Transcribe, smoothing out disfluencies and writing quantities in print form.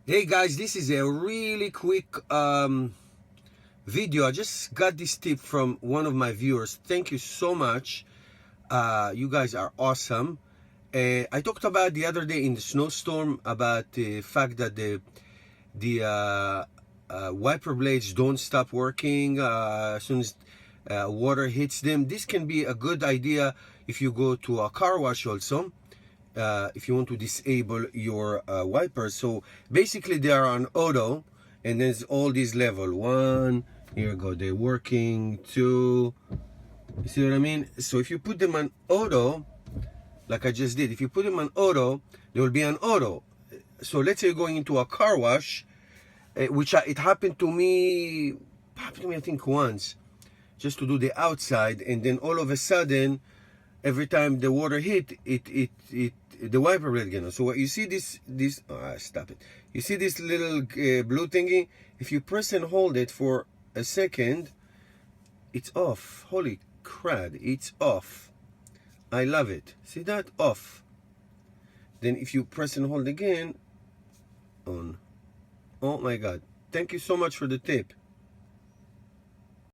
Hey guys, this is a really quick video. I just got this tip from one of my viewers. Thank you so much. You guys are awesome. I talked about the other day in the snowstorm about the fact that the wiper blades don't stop working as soon as water hits them. This can be a good idea if you go to a car wash also. If you want to disable your wipers. So basically they are on auto, and there's all these level. One, here we go, they're working. Two, you see what I mean? So if you put them on auto, like I just did, if you put them on auto, they will be on auto. So let's say you're going into a car wash, it happened to me I think once, just to do the outside, and then all of a sudden, every time the water hit, the wiper blade again. So what you see stop it. You see this little blue thingy? If you press and hold it for a second, it's off. Holy crud, it's off. I love it. See that? Off. Then if you press and hold again, on. Oh my God. Thank you so much for the tip.